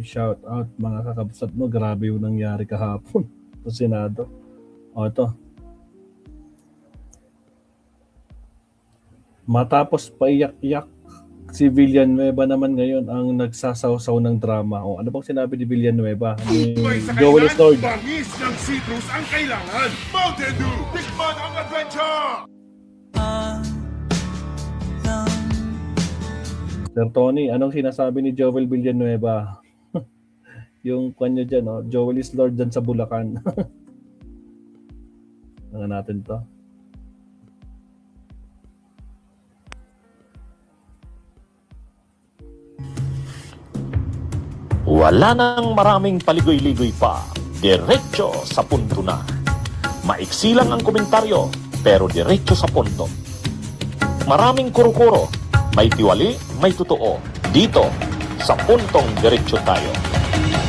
live shout out mga kakabsat mo. Grabe yung nangyari kahapon sa Senado. O ito. Matapos paiyak-iyak, si Villanueva naman ngayon ang nagsasawsaw ng drama. O ano bang sinabi ni Villanueva? Ni Joel Lord. Bangis ng citrus ang kailangan. Mountain Dew, tikman ang adventure! Sir Tony, anong sinasabi ni Joel Villanueva? Yung kanya dyan, no? Joel is Lord dyan sa Bulacan. Ano natin to? Wala nang maraming paligoy-ligoy pa. Diretso sa punto na. Maiksi lang ang komentaryo, pero diretso sa punto. Maraming kuro-kuro. May tiwali, may totoo. Dito, sa puntong diretso tayo.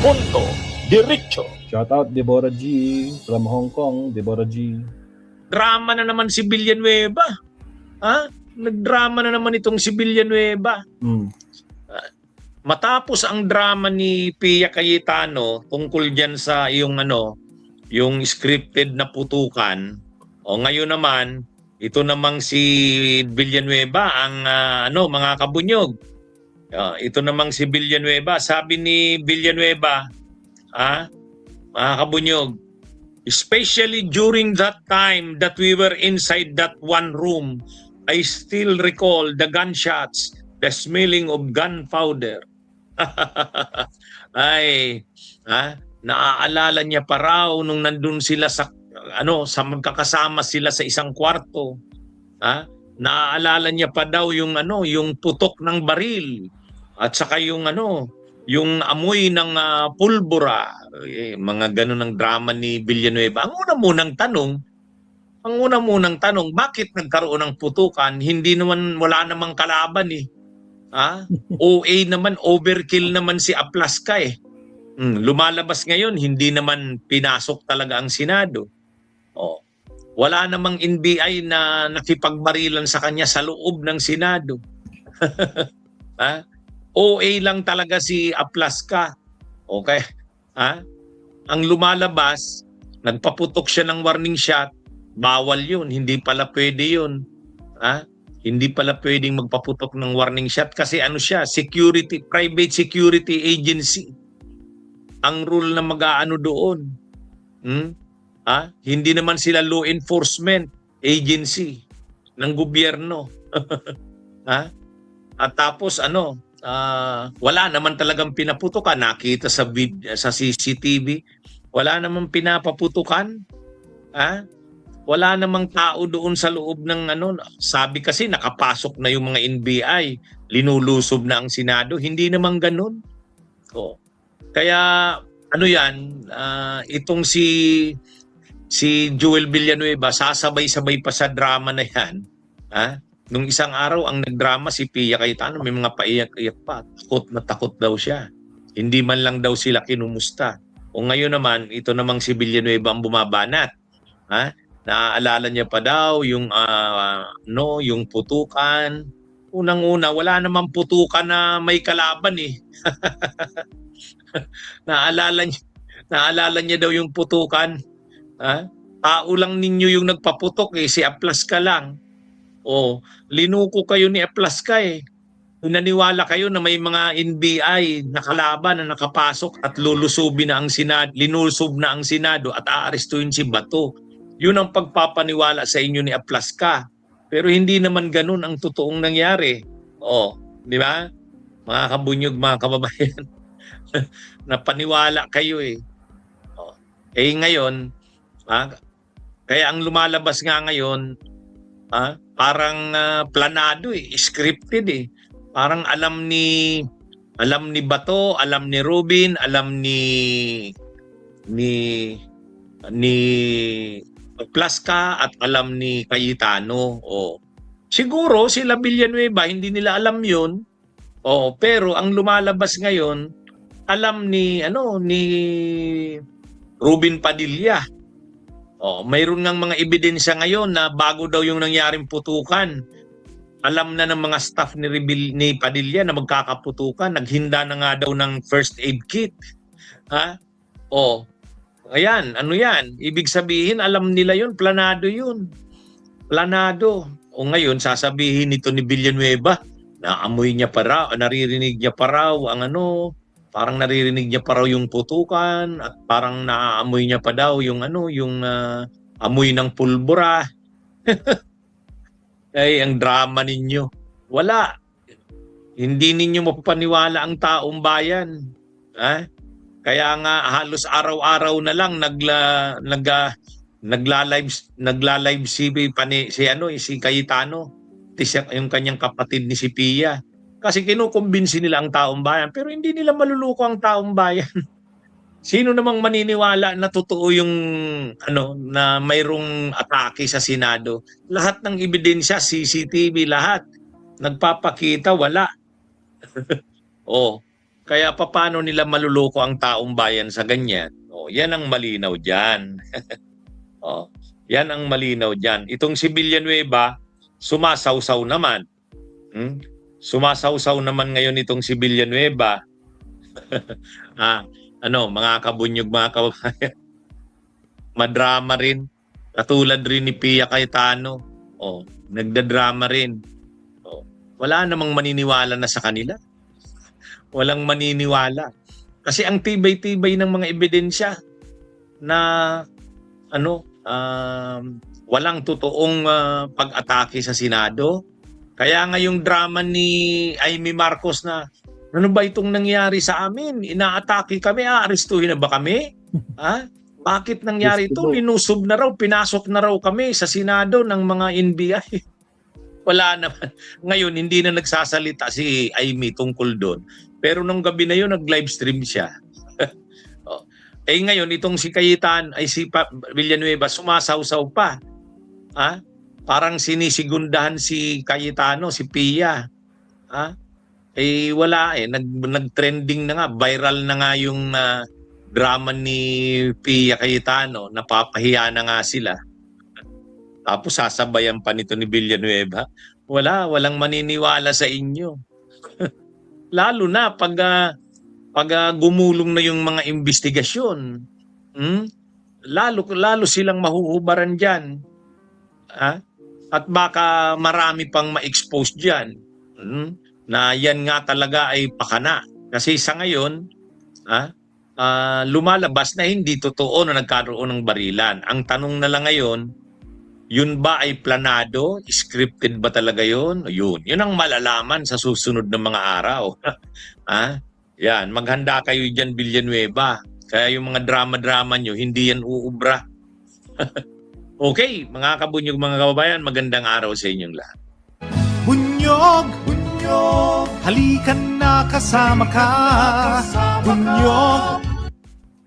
Punto, diretso. Shout out Deborah G. From Hong Kong, Deborah G. Drama na naman si Villanueva. Ha? Nagdrama na naman itong si Villanueva. Matapos ang drama ni Pia Cayetano tungkol diyan sa yung yung scripted na putukan, o ngayon naman ito namang si Villanueva ang mga kabunyog. Ito namang si Villanueva, sabi ni Villanueva, mga kabunyog, especially during that time that we were inside that one room, I still recall the gunshots, the smelling of gunpowder. Ay, naaalala niya pa raw nung nandun sila sa magkakasama sila sa isang kwarto. Naaalala niya pa daw yung yung putok ng baril at saka yung amoy ng pulbura. Mga ganun ang drama ni Villanueva. Ang una munang tanong, bakit nagkaroon ng putukan? Wala namang kalaban eh. OA naman, overkill naman si Aplaska eh. Lumalabas ngayon, hindi naman pinasok talaga ang Senado. Wala namang NBI na nakipagbarilan sa kanya sa loob ng Senado. OA lang talaga si Aplaska. Okay? Ang lumalabas, nagpaputok siya ng warning shot, bawal yun, hindi pala pwede yun. Hindi pala pwedeng magpaputok ng warning shot kasi siya, private security agency. Ang rule na mag-aano doon. Hindi naman sila law enforcement agency ng gobyerno. At tapos wala naman talagang pinaputukan. Nakita sa CCTV, wala namang pinapaputukan. Wala namang tao doon sa loob ng sabi kasi nakapasok na yung mga NBI, linulusob na ang Senado, hindi naman ganun. Kaya itong si Joel Villanueva sasabay-sabay pa sa drama na yan. Nung isang araw ang nagdrama si Pia Cayetano, may mga paiyak-iyak pa, takot daw siya. Hindi man lang daw sila kinumusta. O ngayon naman, ito namang si Villanueva ang bumabanat. Naaalala niya pa daw yung yung putukan. Unang-una, wala namang putukan na may kalaban eh. Naalala niya daw yung putukan. Tao lang ninyo yung nagpaputok eh, si Aplaska lang. Linuko kayo ni Aplaska eh. Naniwala kayo na may mga NBI na kalaban na nakapasok at lulusubin na ang Senado, linulusob na ang Senado at aarestuhin si Bato. Yun ang pagpapaniwala sa inyo ni Aplaska. Pero hindi naman ganun ang totoong nangyari. Di ba? Mga kabunyog, mga kababayan. Napaniwala kayo eh. Ngayon, kaya ang lumalabas nga ngayon, parang planado eh, scripted eh. Parang alam ni Bato, alam ni Robin, alam ni Plaska at alam ni Cayetano. Siguro sila Villanueva hindi nila alam 'yun. Pero ang lumalabas ngayon, alam ni Robin Padilla. Mayroon ngang mga ebidensya ngayon na bago daw yung nangyaring putukan. alam na ng mga staff ni Padilla na magkakaputukan, naghinda na nga daw ng first aid kit. Ha? O, ayan, ano yan? Ibig sabihin, alam nila yun, planado yun. Planado. O ngayon, sasabihin nito ni Villanueva, naamoy niya pa raw, naririnig niya pa raw ang ano, parang naririnig niya pa raw yung putukan, at parang naaamoy niya pa daw yung ano, yung amoy ng pulbura. Ay, ang drama ninyo. Wala. Hindi ninyo mapapaniwala ang taong bayan. Ha? Kaya nga halos araw-araw na lang nagla-live si Cayetano, yung kanyang kapatid ni si Pia. Kasi kinukumbinsi nila ang taong bayan, pero hindi nila maluluko ang taong bayan. Sino namang maniniwala na totoo yung ano na mayroong atake sa Senado? Lahat ng ebidensya, CCTV, lahat nagpapakita wala. Oh, kaya paano nila maluloko ang taong bayan sa ganyan? Oh, yan ang malinaw diyan. Oh, yan ang malinaw diyan. Itong si Villanueva sumasawsaw naman. Sumasawsaw naman ngayon itong si Villanueva. Mga kabunyog, mga kababayan, madrama rin. Katulad rin ni Pia Cayetano. Oh, nagdadrama rin. Oh, wala namang maniniwala na sa kanila. Walang maniniwala. Kasi ang tibay-tibay ng mga ebidensya na walang totoong pag-atake sa Senado. Kaya nga yung drama ni Amy Marcos na, ano ba itong nangyari sa amin? Inaatake kami, aarestuhin na ba kami? Ha? Bakit nangyari ito? Linusob na raw, pinasok na raw kami sa Senado ng mga NBI. Wala naman. Ngayon, hindi na nagsasalita si Amy tungkol doon. Pero nung gabi na yun, nag-live stream siya. Ngayon, itong si Cayetano, si Villanueva, sumasawsaw pa. Ha? Parang sinisigundahan si Cayetano, si Pia. Ha? Wala nag-trending na nga, viral na nga yung drama ni Pia Cayetano, napapahiya na nga sila. Tapos sasabayan pa nito ni Villanueva. Walang maniniwala sa inyo. Lalo na pag gumulong na yung mga investigasyon. Lalo silang mahuhubaran diyan. At baka marami pang ma-expose diyan. Na yan nga talaga ay pakana. Kasi sa ngayon, lumalabas na hindi totoo na nagkaroon ng barilan. Ang tanong na lang ngayon, yun ba ay planado? Scripted ba talaga yun? Yun ang malalaman sa susunod na mga araw. Yan, maghanda kayo dyan, Villanueva. Kaya yung mga drama-drama nyo, hindi yan uubra. Okay, mga kabunyog, mga kababayan, magandang araw sa inyong lahat. Bunyog, bunyog, halikan na kasama ka. Bunyog.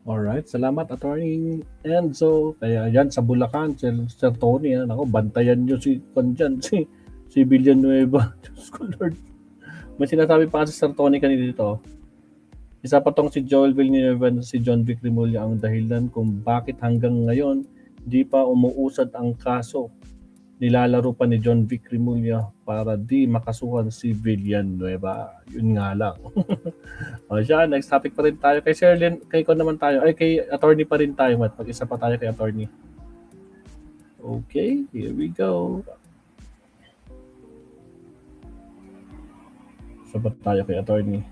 Alright, salamat Attorney Enzo. Kaya yan sa Bulacan, Sir Tony, ako, bantayan nyo si si Villanueva. Diyos ko Lord. May sinasabi pa kasi Sir Tony kanina dito. Isa pa tong si Joel Villanueva at si John Vic Remulla ang dahilan kung bakit hanggang ngayon di pa umuusad ang kaso. Nilalaro pa ni John Vic Remulla para di makasuhan si Villanueva. Yun nga lang. O siya, next topic pa rin tayo. Kay Sir Len, kay ko naman tayo. Kay attorney pa rin tayo. Pag-isa pa tayo kay attorney. Okay, here we go. Isa pa tayo kay attorney.